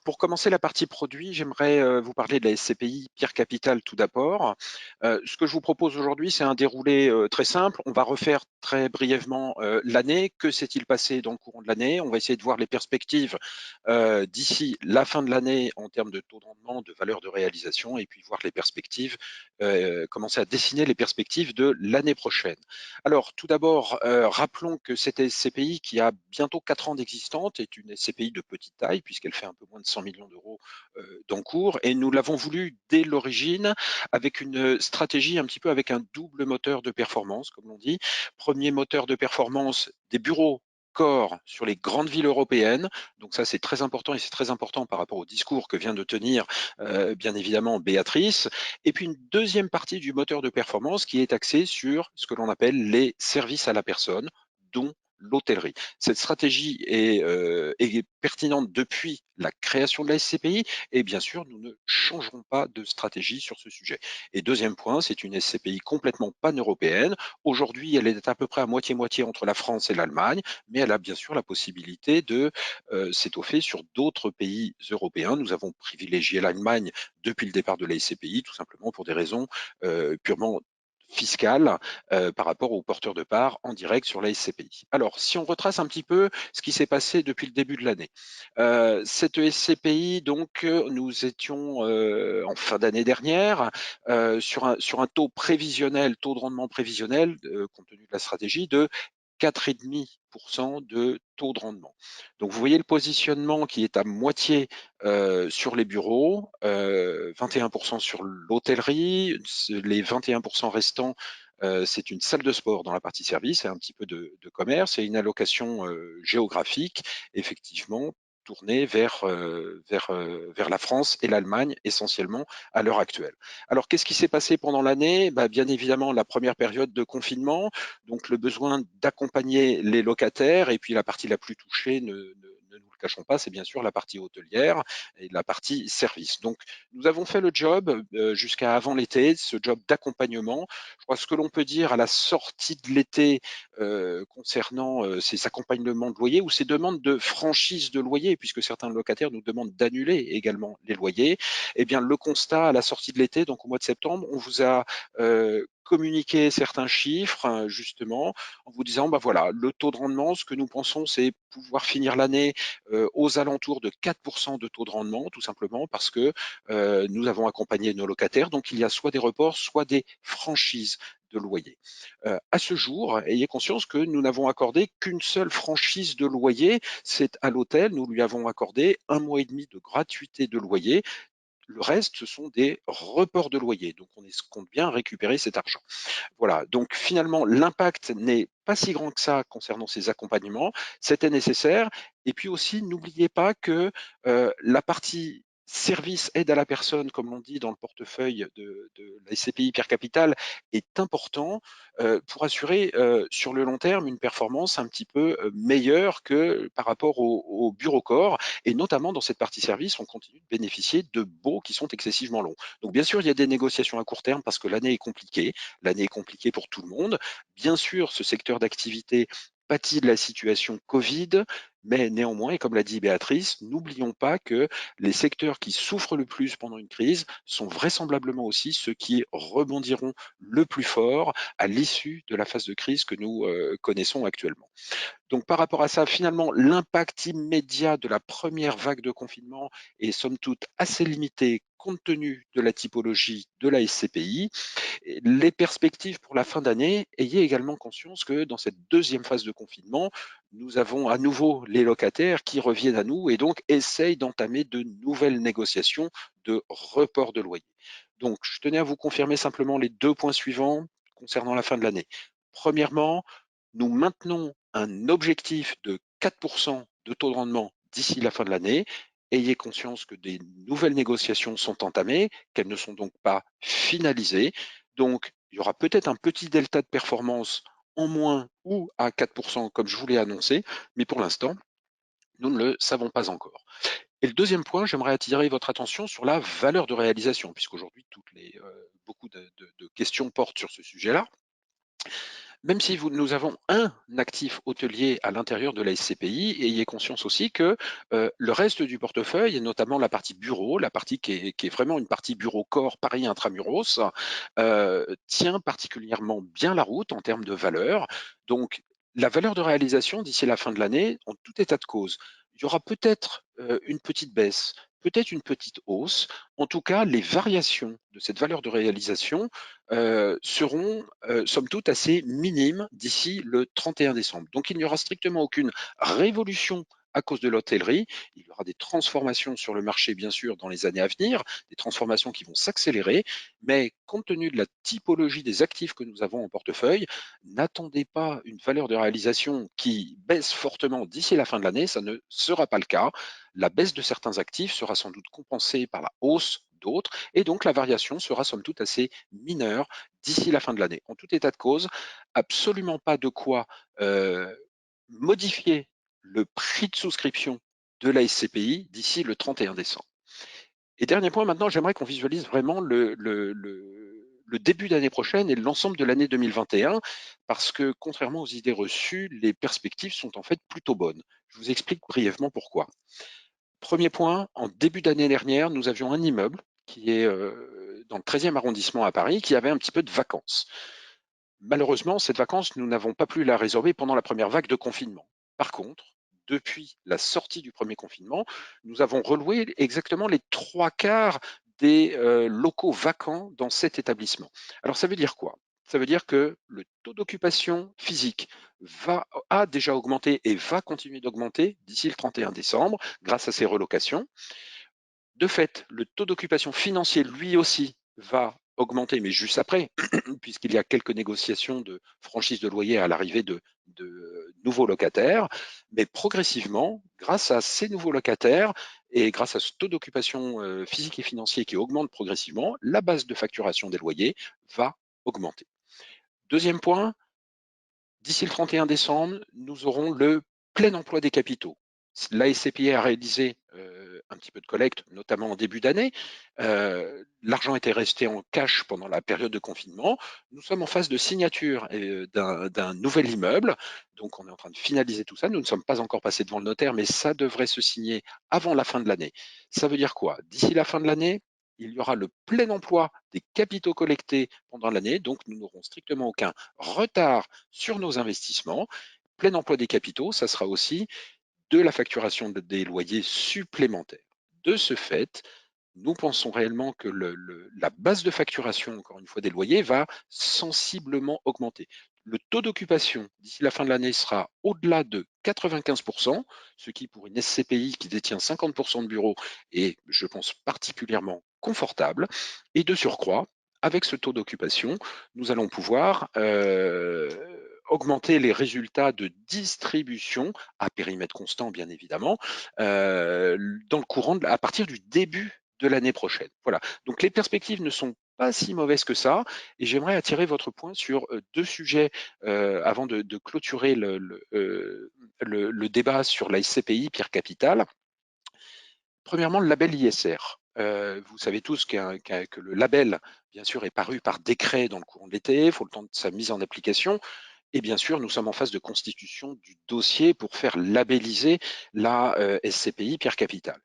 Pour commencer la partie produit, j'aimerais vous parler de la SCPI Pierre Capital tout d'abord. Ce que je vous propose aujourd'hui, c'est un déroulé très simple. On va refaire très brièvement l'année. Que s'est-il passé dans le courant de l'année? On va essayer de voir les perspectives d'ici la fin de l'année en termes de taux de rendement, de valeur de réalisation, et puis voir les perspectives, commencer à dessiner les perspectives de l'année prochaine. Alors, tout d'abord, rappelons que cette SCPI qui a bientôt 4 ans d'existence est une SCPI de petite taille puisqu'elle fait un peu moins de 100 millions d'euros d'encours et nous l'avons voulu dès l'origine avec une stratégie un petit peu avec un double moteur de performance, comme l'on dit. Premier moteur de performance des bureaux corps sur les grandes villes européennes. Donc ça, c'est très important et c'est très important par rapport au discours que vient de tenir, bien évidemment, Béatrice. Et puis une deuxième partie du moteur de performance qui est axée sur ce que l'on appelle les services à la personne, dont l'hôtellerie. Cette stratégie est pertinente depuis la création de la SCPI et bien sûr, nous ne changerons pas de stratégie sur ce sujet. Et deuxième point, c'est une SCPI complètement pan-européenne. Aujourd'hui, elle est à peu près à moitié-moitié entre la France et l'Allemagne, mais elle a bien sûr la possibilité de s'étoffer sur d'autres pays européens. Nous avons privilégié l'Allemagne depuis le départ de la SCPI, tout simplement pour des raisons purement fiscales par rapport aux porteurs de parts en direct sur la SCPI. Alors, si on retrace un petit peu ce qui s'est passé depuis le début de l'année. Cette SCPI, donc, nous étions en fin d'année dernière sur un taux prévisionnel, taux de rendement prévisionnel, compte tenu de la stratégie, de 4,5% de taux de rendement. Donc vous voyez le positionnement qui est à moitié sur les bureaux, 21% sur l'hôtellerie, les 21% restants c'est une salle de sport dans la partie service et un petit peu de commerce et une allocation géographique, effectivement, tournée vers la France et l'Allemagne essentiellement à l'heure actuelle. Alors qu'est-ce qui s'est passé pendant l'année? Bien évidemment la première période de confinement, donc le besoin d'accompagner les locataires et puis la partie la plus touchée, ne nous le cachons pas, c'est bien sûr la partie hôtelière et la partie service. Donc nous avons fait le job jusqu'à avant l'été, ce job d'accompagnement. Je crois que ce que l'on peut dire à la sortie de l'été concernant ces accompagnements de loyer ou ces demandes de franchise de loyer, puisque certains locataires nous demandent d'annuler également les loyers, eh bien le constat à la sortie de l'été, donc au mois de septembre, on vous a communiquer certains chiffres, justement, en vous disant, voilà, le taux de rendement, ce que nous pensons, c'est pouvoir finir l'année aux alentours de 4% de taux de rendement, tout simplement parce que nous avons accompagné nos locataires. Donc, il y a soit des reports, soit des franchises de loyer. À ce jour, ayez conscience que nous n'avons accordé qu'une seule franchise de loyer, c'est à l'hôtel. Nous lui avons accordé 1 mois et demi de gratuité de loyer. Le reste, ce sont des reports de loyer. Donc, on compte bien récupérer cet argent. Voilà, donc finalement, l'impact n'est pas si grand que ça concernant ces accompagnements. C'était nécessaire. Et puis aussi, n'oubliez pas que la partie service aide à la personne, comme l'on dit dans le portefeuille de la SCPI Pierre Capital, est important pour assurer sur le long terme une performance un petit peu meilleure que par rapport au bureau corps. Et notamment dans cette partie service, on continue de bénéficier de baux qui sont excessivement longs. Donc bien sûr, il y a des négociations à court terme parce que l'année est compliquée. L'année est compliquée pour tout le monde. Bien sûr, ce secteur d'activité pâtit de la situation Covid, mais néanmoins, et comme l'a dit Béatrice, n'oublions pas que les secteurs qui souffrent le plus pendant une crise sont vraisemblablement aussi ceux qui rebondiront le plus fort à l'issue de la phase de crise que nous connaissons actuellement. Donc par rapport à ça, finalement, l'impact immédiat de la première vague de confinement est somme toute assez limité compte tenu de la typologie de la SCPI. Et les perspectives pour la fin d'année, ayez également conscience que dans cette deuxième phase de confinement, nous avons à nouveau les locataires qui reviennent à nous et donc essayent d'entamer de nouvelles négociations de report de loyer. Donc, je tenais à vous confirmer simplement les 2 points suivants concernant la fin de l'année. Premièrement, nous maintenons un objectif de 4% de taux de rendement d'ici la fin de l'année. Ayez conscience que des nouvelles négociations sont entamées, qu'elles ne sont donc pas finalisées. Donc, il y aura peut-être un petit delta de performance en moins ou à 4% comme je vous l'ai annoncé, mais pour l'instant, nous ne le savons pas encore. Et le deuxième point, j'aimerais attirer votre attention sur la valeur de réalisation, puisqu'aujourd'hui, beaucoup de questions portent sur ce sujet-là. Même si nous avons un actif hôtelier à l'intérieur de la SCPI, ayez conscience aussi que le reste du portefeuille, et notamment la partie bureau, la partie qui est vraiment une partie bureau-corps Paris intramuros, tient particulièrement bien la route en termes de valeur. Donc, la valeur de réalisation d'ici la fin de l'année, en tout état de cause, il y aura peut-être une petite baisse, peut-être une petite hausse. En tout cas, les variations de cette valeur de réalisation seront somme toute assez minimes d'ici le 31 décembre. Donc il n'y aura strictement aucune révolution à cause de l'hôtellerie. Il y aura des transformations sur le marché, bien sûr, dans les années à venir, des transformations qui vont s'accélérer, mais compte tenu de la typologie des actifs que nous avons en portefeuille, n'attendez pas une valeur de réalisation qui baisse fortement d'ici la fin de l'année, ça ne sera pas le cas. La baisse de certains actifs sera sans doute compensée par la hausse d'autres, et donc la variation sera somme toute assez mineure d'ici la fin de l'année. En tout état de cause, absolument pas de quoi modifier le prix de souscription de la SCPI d'ici le 31 décembre. Et dernier point, maintenant, j'aimerais qu'on visualise vraiment le début d'année prochaine et l'ensemble de l'année 2021, parce que contrairement aux idées reçues, les perspectives sont en fait plutôt bonnes. Je vous explique brièvement pourquoi. Premier point, en début d'année dernière, nous avions un immeuble qui est dans le 13e arrondissement à Paris, qui avait un petit peu de vacances. Malheureusement, cette vacance, nous n'avons pas pu la résorber pendant la première vague de confinement. Par contre, depuis la sortie du premier confinement, nous avons reloué exactement les trois quarts des locaux vacants dans cet établissement. Alors ça veut dire quoi? Ça veut dire que le taux d'occupation physique a déjà augmenté et va continuer d'augmenter d'ici le 31 décembre grâce à ces relocations. De fait, le taux d'occupation financier, lui aussi, va augmenter, mais juste après, puisqu'il y a quelques négociations de franchise de loyer à l'arrivée de nouveaux locataires. Mais progressivement, grâce à ces nouveaux locataires et grâce à ce taux d'occupation physique et financier qui augmente progressivement, la base de facturation des loyers va augmenter. Deuxième point, d'ici le 31 décembre, nous aurons le plein emploi des capitaux. La SCPI a réalisé un petit peu de collecte, notamment en début d'année. L'argent était resté en cash pendant la période de confinement. Nous sommes en phase de signature d'un nouvel immeuble. Donc, on est en train de finaliser tout ça. Nous ne sommes pas encore passés devant le notaire, mais ça devrait se signer avant la fin de l'année. Ça veut dire quoi? D'ici la fin de l'année, il y aura le plein emploi des capitaux collectés pendant l'année. Donc, nous n'aurons strictement aucun retard sur nos investissements. Plein emploi des capitaux, ça sera aussi de la facturation des loyers supplémentaires. De ce fait, nous pensons réellement que la base de facturation, encore une fois, des loyers va sensiblement augmenter. Le taux d'occupation d'ici la fin de l'année sera au-delà de 95%, ce qui pour une SCPI qui détient 50% de bureaux est, je pense, particulièrement confortable. Et de surcroît, avec ce taux d'occupation, nous allons pouvoir augmenter les résultats de distribution à périmètre constant, bien évidemment, dans le courant à partir du début de l'année prochaine. Voilà. Donc les perspectives ne sont pas si mauvaises que ça, et j'aimerais attirer votre point sur deux sujets avant de clôturer le débat sur la SCPI Pierre Capital. Premièrement, le label ISR. Vous savez tous que le label, bien sûr, est paru par décret dans le courant de l'été, il faut le temps de sa mise en application. Et bien sûr, nous sommes en phase de constitution du dossier pour faire labelliser la SCPI Pierre Capital.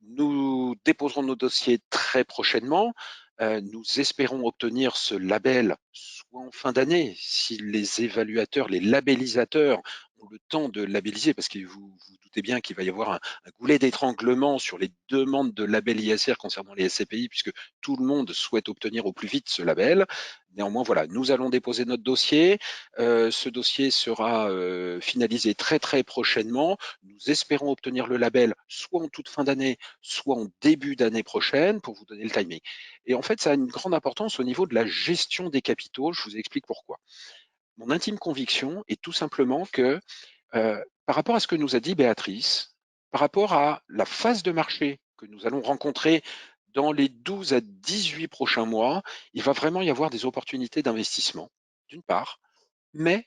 Nous déposerons nos dossiers très prochainement. Nous espérons obtenir ce label soit en fin d'année, si les évaluateurs, les labellisateurs ont le temps de labelliser, parce que vous doutez bien qu'il va y avoir un goulet d'étranglement sur les demandes de label ISR concernant les SCPI, puisque tout le monde souhaite obtenir au plus vite ce label. Néanmoins, voilà, nous allons déposer notre dossier. Ce dossier sera finalisé très très prochainement. Nous espérons obtenir le label soit en toute fin d'année, soit en début d'année prochaine, pour vous donner le timing. Et en fait, ça a une grande importance au niveau de la gestion des capitaux. Je vous explique pourquoi. Mon intime conviction est tout simplement que par rapport à ce que nous a dit Béatrice, par rapport à la phase de marché que nous allons rencontrer dans les 12 à 18 prochains mois, il va vraiment y avoir des opportunités d'investissement, d'une part, mais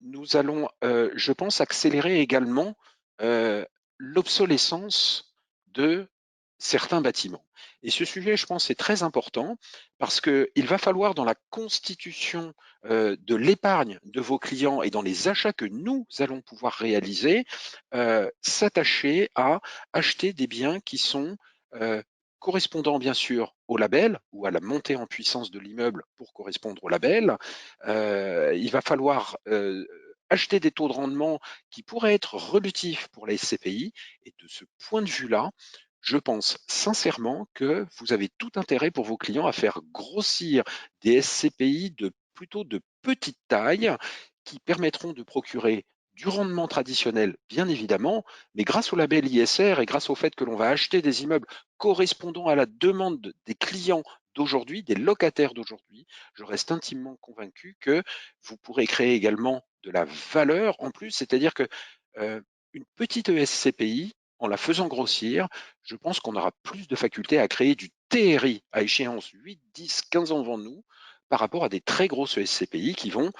nous allons, je pense, accélérer également l'obsolescence de certains bâtiments. Et ce sujet, je pense, est très important parce qu'il va falloir dans la constitution de l'épargne de vos clients et dans les achats que nous allons pouvoir réaliser, s'attacher à acheter des biens qui sont correspondant bien sûr au label ou à la montée en puissance de l'immeuble pour correspondre au label. Il va falloir acheter des taux de rendement qui pourraient être relutifs pour la SCPI. Et de ce point de vue-là, je pense sincèrement que vous avez tout intérêt pour vos clients à faire grossir des SCPI plutôt de petite taille qui permettront de procurer du rendement traditionnel, bien évidemment, mais grâce au label ISR et grâce au fait que l'on va acheter des immeubles correspondant à la demande des clients d'aujourd'hui, des locataires d'aujourd'hui, je reste intimement convaincu que vous pourrez créer également de la valeur en plus, c'est-à-dire que une petite ESCPI, en la faisant grossir, je pense qu'on aura plus de faculté à créer du TRI à échéance 8, 10, 15 ans devant nous par rapport à des très grosses ESCPI qui vont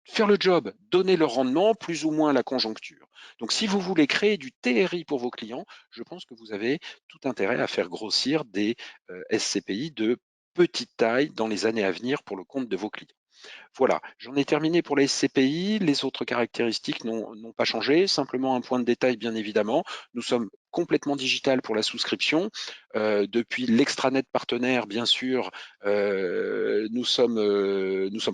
faire le job, donner leur rendement, plus ou moins la conjoncture. Donc si vous voulez créer du TRI pour vos clients, je pense que vous avez tout intérêt à faire grossir des SCPI de petite taille dans les années à venir pour le compte de vos clients. Voilà, j'en ai terminé pour les SCPI. Les autres caractéristiques n'ont pas changé. Simplement un point de détail, bien évidemment. Nous sommes complètement digital pour la souscription. Depuis l'extranet partenaire, bien sûr, nous sommes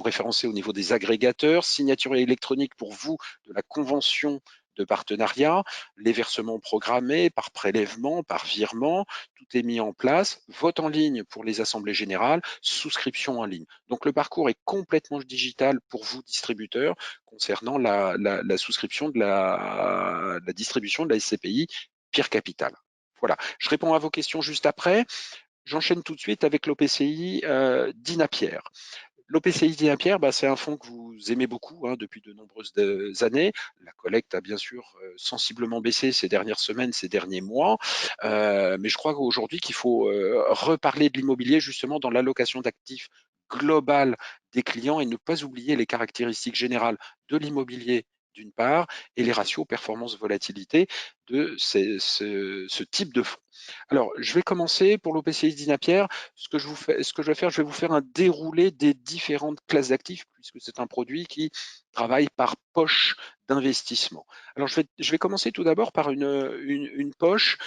référencés au niveau des agrégateurs. Signature électronique pour vous de la convention de partenariat, les versements programmés par prélèvement, par virement, tout est mis en place, vote en ligne pour les assemblées générales, souscription en ligne. Donc le parcours est complètement digital pour vous, distributeurs, concernant la souscription de la distribution de la SCPI Pierre Capital. Voilà, je réponds à vos questions juste après. J'enchaîne tout de suite avec l'OPCI d'Inapierre. L'OPCI d'Inapierre, c'est un fonds que vous aimez beaucoup depuis de nombreuses années. La collecte a bien sûr sensiblement baissé ces dernières semaines, ces derniers mois, mais je crois qu'aujourd'hui qu'il faut reparler de l'immobilier justement dans l'allocation d'actifs globale des clients et ne pas oublier les caractéristiques générales de l'immobilier d'une part et les ratios performance-volatilité de ce type de fonds. Alors, je vais commencer pour l'OPCI d'Inapierre. Ce que je vais faire, je vais vous faire un déroulé des différentes classes d'actifs, puisque c'est un produit qui travaille par poche d'investissement. Alors, je vais commencer tout d'abord par une poche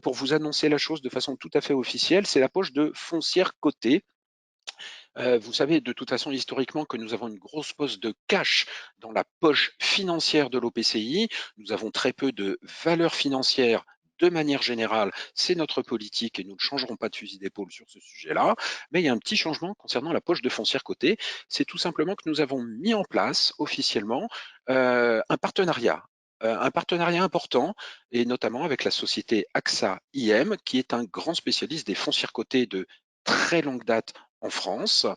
pour vous annoncer la chose de façon tout à fait officielle. C'est la poche de foncière cotée. Vous savez de toute façon historiquement que nous avons une grosse poche de cash dans la poche financière de l'OPCI. Nous avons très peu de valeur financière de manière générale, c'est notre politique et nous ne changerons pas de fusil d'épaule sur ce sujet-là. Mais il y a un petit changement concernant la poche de foncière cotée. C'est tout simplement que nous avons mis en place officiellement un partenariat. Un partenariat important, et notamment avec la société AXA IM, qui est un grand spécialiste des foncières cotées de très longue date en France.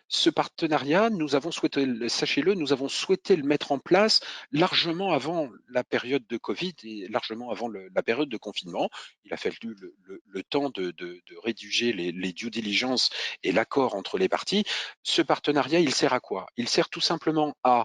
Ce partenariat, nous avons souhaité, sachez-le, nous avons souhaité le mettre en place largement avant la période de Covid et largement avant la période de confinement. Il a fallu le temps de rédiger les due diligence et l'accord entre les parties. Ce partenariat, il sert à quoi? Il sert tout simplement à,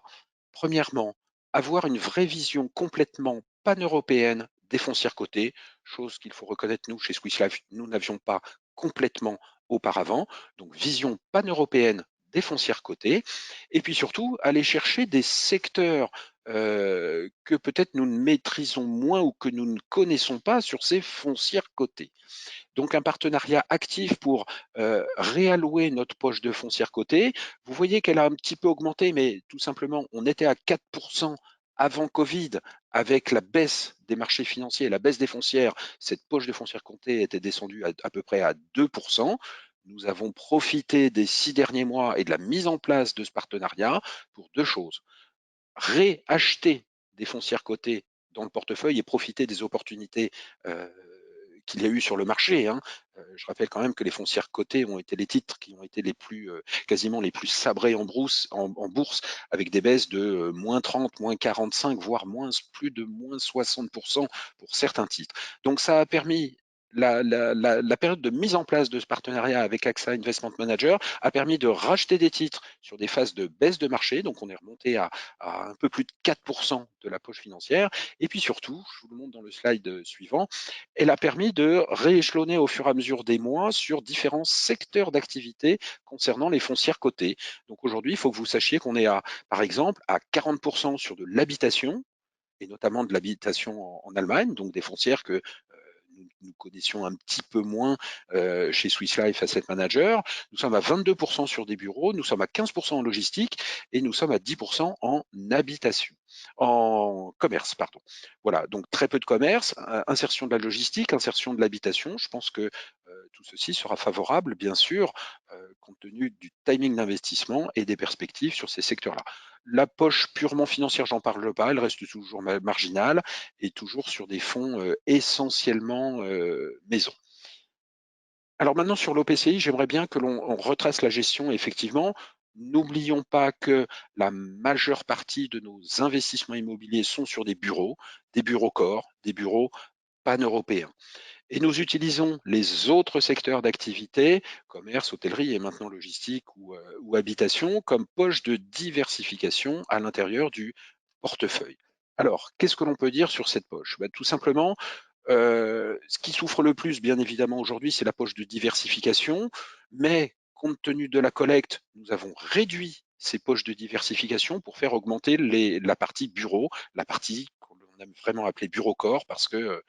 premièrement, avoir une vraie vision complètement pan-européenne des foncières cotées, chose qu'il faut reconnaître, nous, chez Swiss Life, nous n'avions pas complètement auparavant. Donc, vision pan-européenne des foncières cotées. Et puis surtout, aller chercher des secteurs que peut-être nous ne maîtrisons moins ou que nous ne connaissons pas sur ces foncières cotées. Donc un partenariat actif pour réallouer notre poche de foncière cotée. Vous voyez qu'elle a un petit peu augmenté, mais tout simplement, on était à 4% avant Covid, avec la baisse des marchés financiers, la baisse des foncières, cette poche de foncière cotée était descendue à peu près à 2%. Nous avons profité des 6 derniers mois et de la mise en place de ce partenariat pour deux choses. Réacheter des foncières cotées dans le portefeuille et profiter des opportunités qu'il y a eu sur le marché. Je rappelle quand même que les foncières cotées ont été les titres qui ont été les plus quasiment les plus sabrés en bourse, avec des baisses de moins 30, moins 45, voire plus de moins 60% pour certains titres. Donc ça a permis la période de mise en place de ce partenariat avec AXA Investment Manager a permis de racheter des titres sur des phases de baisse de marché, donc on est remonté à un peu plus de 4% de la poche financière, et puis surtout, je vous le montre dans le slide suivant, elle a permis de rééchelonner au fur et à mesure des mois sur différents secteurs d'activité concernant les foncières cotées. Donc aujourd'hui, il faut que vous sachiez qu'on est par exemple, à 40% sur de l'habitation, et notamment de l'habitation en Allemagne, donc des foncières que nous connaissions un petit peu moins chez Swiss Life Asset Manager. Nous sommes à 22% sur des bureaux, nous sommes à 15% en logistique et nous sommes à 10% en habitation, en commerce, pardon. Voilà, donc très peu de commerce, insertion de la logistique, insertion de l'habitation. Je pense que tout ceci sera favorable, bien sûr, compte tenu du timing d'investissement et des perspectives sur ces secteurs-là. La poche purement financière, j'en parle pas, elle reste toujours marginale et toujours sur des fonds essentiellement maison. Alors maintenant sur l'OPCI, j'aimerais bien que l'on retrace la gestion effectivement. N'oublions pas que la majeure partie de nos investissements immobiliers sont sur des bureaux corps, des bureaux pan-européens. Et nous utilisons les autres secteurs d'activité, commerce, hôtellerie et maintenant logistique ou habitation, comme poche de diversification à l'intérieur du portefeuille. Alors, qu'est-ce que l'on peut dire sur cette poche? Tout simplement, ce qui souffre le plus, bien évidemment, aujourd'hui, c'est la poche de diversification, mais compte tenu de la collecte, nous avons réduit ces poches de diversification pour faire augmenter la partie bureau, la partie qu'on aime vraiment appeler bureau corps, parce que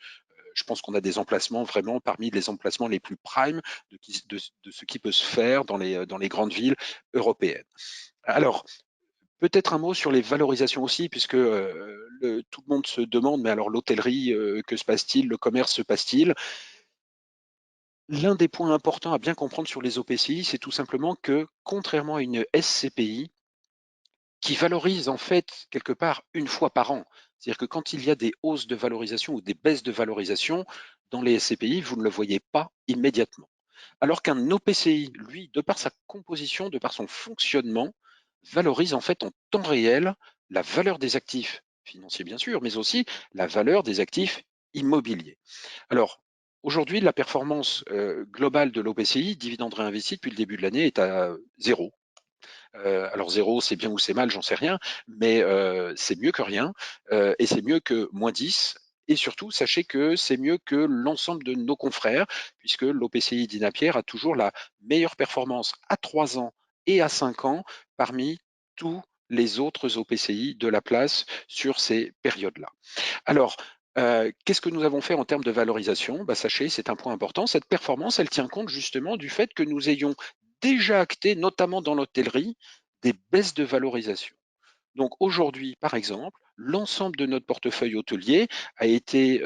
je pense qu'on a des emplacements vraiment parmi les emplacements les plus prime de ce qui peut se faire dans les grandes villes européennes. Alors, peut-être un mot sur les valorisations aussi, puisque tout le monde se demande, mais alors l'hôtellerie, que se passe-t-il? Le commerce, se passe-t-il? L'un des points importants à bien comprendre sur les OPCI, c'est tout simplement que, contrairement à une SCPI, qui valorise en fait quelque part une fois par an. C'est-à-dire que quand il y a des hausses de valorisation ou des baisses de valorisation dans les SCPI, vous ne le voyez pas immédiatement. Alors qu'un OPCI, lui, de par sa composition, de par son fonctionnement, valorise en fait en temps réel la valeur des actifs financiers bien sûr, mais aussi la valeur des actifs immobiliers. Alors, aujourd'hui, la performance globale de l'OPCI, dividende réinvesti depuis le début de l'année, est à zéro. Alors zéro, c'est bien ou c'est mal, j'en sais rien, mais c'est mieux que rien et c'est mieux que -10. Et surtout, sachez que c'est mieux que l'ensemble de nos confrères, puisque l'OPCI d'Inapierre a toujours la meilleure performance à 3 ans et à 5 ans parmi tous les autres OPCI de la place sur ces périodes-là. Alors, qu'est-ce que nous avons fait en termes de valorisation? Sachez, c'est un point important, cette performance, elle tient compte justement du fait que nous ayons déjà acté, notamment dans l'hôtellerie, des baisses de valorisation. Donc aujourd'hui, par exemple, l'ensemble de notre portefeuille hôtelier a été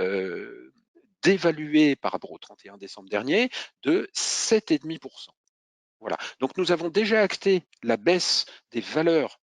dévalué par rapport au 31 décembre dernier de 7,5%. Voilà. Donc nous avons déjà acté la baisse des valeurs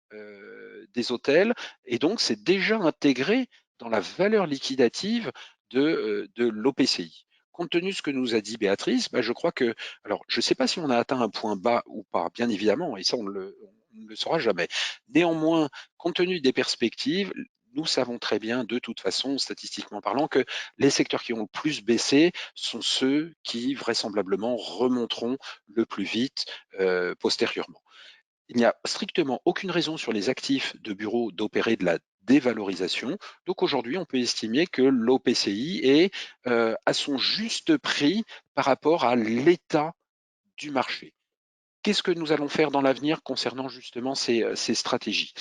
des hôtels et donc c'est déjà intégré dans la valeur liquidative de l'OPCI. Compte tenu de ce que nous a dit Béatrice, je crois que, alors je ne sais pas si on a atteint un point bas ou pas, bien évidemment, et ça on ne le saura jamais. Néanmoins, compte tenu des perspectives, nous savons très bien, de toute façon, statistiquement parlant, que les secteurs qui ont le plus baissé sont ceux qui vraisemblablement remonteront le plus vite postérieurement. Il n'y a strictement aucune raison sur les actifs de bureau d'opérer de la dévalorisation. Donc aujourd'hui, on peut estimer que l'OPCI est à son juste prix par rapport à l'état du marché. Qu'est-ce que nous allons faire dans l'avenir concernant justement ces stratégies?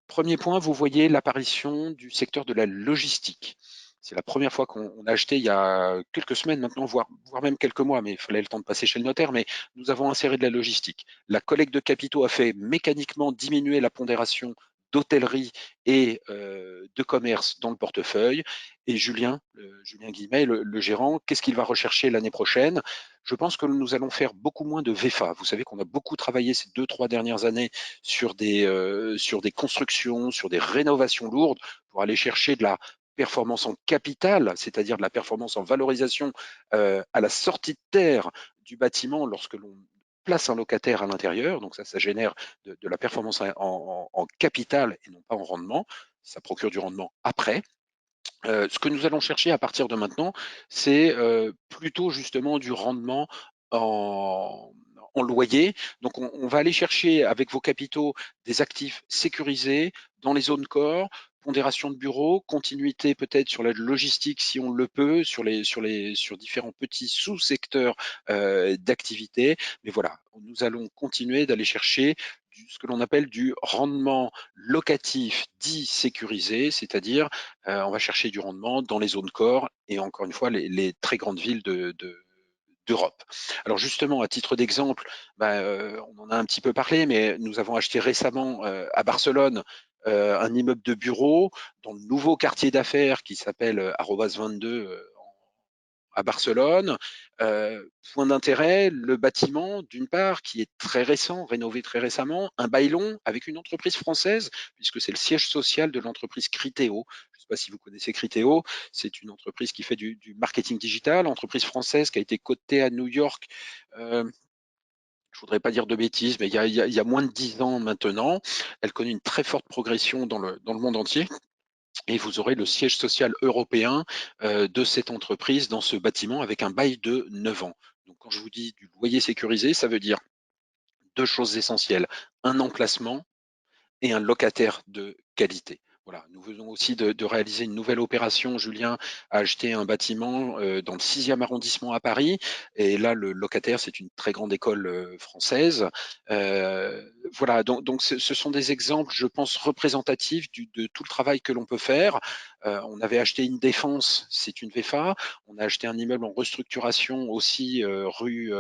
Premier point, vous voyez l'apparition du secteur de la logistique. C'est la première fois qu'on a acheté il y a quelques semaines maintenant, voire même quelques mois, mais il fallait le temps de passer chez le notaire, mais nous avons inséré de la logistique. La collecte de capitaux a fait mécaniquement diminuer la pondération d'hôtellerie et de commerce dans le portefeuille. Et Julien Guillemet, le gérant, qu'est-ce qu'il va rechercher l'année prochaine? Je pense que nous allons faire beaucoup moins de VFA. Vous savez qu'on a beaucoup travaillé ces 2-3 dernières années sur des constructions, sur des rénovations lourdes pour aller chercher de la performance en capital, c'est-à-dire de la performance en valorisation à la sortie de terre du bâtiment lorsque l'on place un locataire à l'intérieur. Donc ça génère de la performance en capital et non pas en rendement. Ça procure du rendement après. Ce que nous allons chercher à partir de maintenant, c'est, plutôt justement du rendement en loyer. Donc on va aller chercher avec vos capitaux des actifs sécurisés dans les zones core, pondération de bureaux, continuité peut-être sur la logistique si on le peut, sur différents petits sous-secteurs, d'activité. Mais voilà, nous allons continuer d'aller chercher ce que l'on appelle du rendement locatif dit sécurisé, c'est-à-dire on va chercher du rendement dans les zones core et encore une fois les très grandes villes d'Europe. Alors justement, à titre d'exemple, on en a un petit peu parlé, mais nous avons acheté récemment à Barcelone un immeuble de bureau dans le nouveau quartier d'affaires qui s'appelle Arrobas 22 à Barcelone. Point d'intérêt, le bâtiment, d'une part, qui est très récent, rénové très récemment, un bail long avec une entreprise française, puisque c'est le siège social de l'entreprise Criteo. Je ne sais pas si vous connaissez Criteo, c'est une entreprise qui fait du marketing digital, entreprise française qui a été cotée à New York. Je ne voudrais pas dire de bêtises, mais il y a moins de 10 ans maintenant. Elle connaît une très forte progression dans le monde entier et vous aurez le siège social européen de cette entreprise dans ce bâtiment avec un bail de 9 ans. Donc quand je vous dis du loyer sécurisé, ça veut dire deux choses essentielles, un emplacement et un locataire de qualité. Voilà, nous venons aussi de réaliser une nouvelle opération. Julien a acheté un bâtiment dans le 6e arrondissement à Paris. Et là, le locataire, c'est une très grande école française. Voilà, donc ce sont des exemples, je pense, représentatifs de tout le travail que l'on peut faire. On avait acheté une défense, c'est une VFA. On a acheté un immeuble en restructuration aussi rue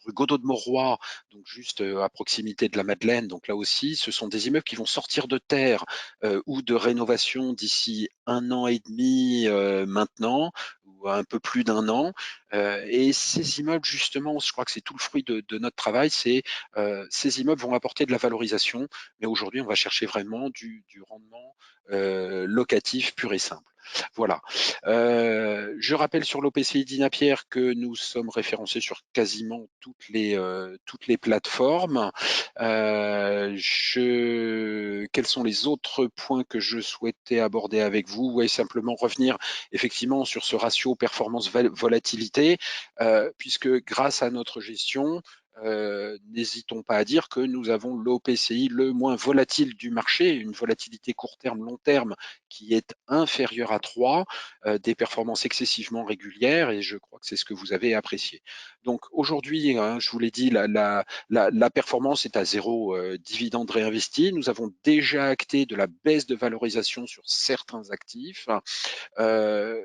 Godot de Mauroy, donc juste à proximité de la Madeleine. Donc là aussi, ce sont des immeubles qui vont sortir de terre ou de rénovation d'ici 1 an et demi maintenant, ou un peu plus d'1 an. Et ces immeubles, justement, je crois que c'est tout le fruit de notre travail, c'est ces immeubles vont apporter de la valorisation, mais aujourd'hui, on va chercher vraiment du rendement locatif pur et simple. Voilà. Je rappelle sur l'OPCI d'Inapierre que nous sommes référencés sur quasiment toutes les plateformes. Quels sont les autres points que je souhaitais aborder avec vous? Oui, simplement revenir effectivement sur ce ratio performance-volatilité, puisque grâce à notre gestion, n'hésitons pas à dire que nous avons l'OPCI le moins volatile du marché, une volatilité court terme, long terme qui est inférieure à 3, des performances excessivement régulières et je crois que c'est ce que vous avez apprécié. Donc aujourd'hui, hein, je vous l'ai dit, la performance est à 0 dividende réinvesti. Nous avons déjà acté de la baisse de valorisation sur certains actifs. Euh,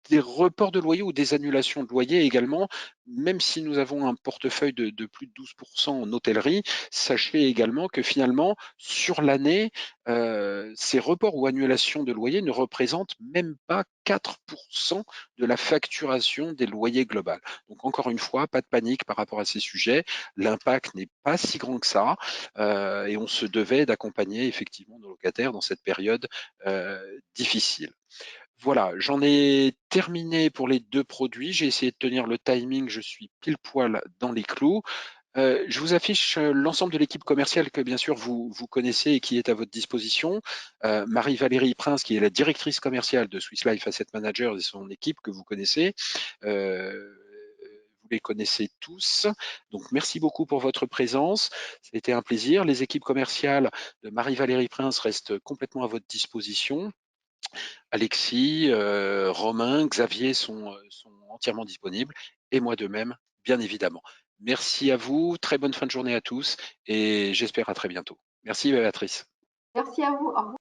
des reports de loyer ou des annulations de loyer également, même si nous avons un portefeuille de plus de 12% en hôtellerie, sachez également que finalement, sur l'année, ces reports ou annulations de loyer ne représentent même pas 4% de la facturation des loyers globales. Donc encore une fois, pas de panique par rapport à ces sujets, l'impact n'est pas si grand que ça et on se devait d'accompagner effectivement nos locataires dans cette période difficile. Voilà, j'en ai terminé pour les 2 produits. J'ai essayé de tenir le timing, je suis pile poil dans les clous. Je vous affiche l'ensemble de l'équipe commerciale que bien sûr vous connaissez et qui est à votre disposition. Marie-Valérie Prince, qui est la directrice commerciale de Swiss Life Asset Managers et son équipe que vous connaissez. Vous les connaissez tous. Donc merci beaucoup pour votre présence. C'était un plaisir. Les équipes commerciales de Marie-Valérie Prince restent complètement à votre disposition. Alexis, Romain, Xavier sont entièrement disponibles et moi de même, bien évidemment. Merci à vous, très bonne fin de journée à tous et j'espère à très bientôt. Merci Béatrice. Merci à vous. Au revoir.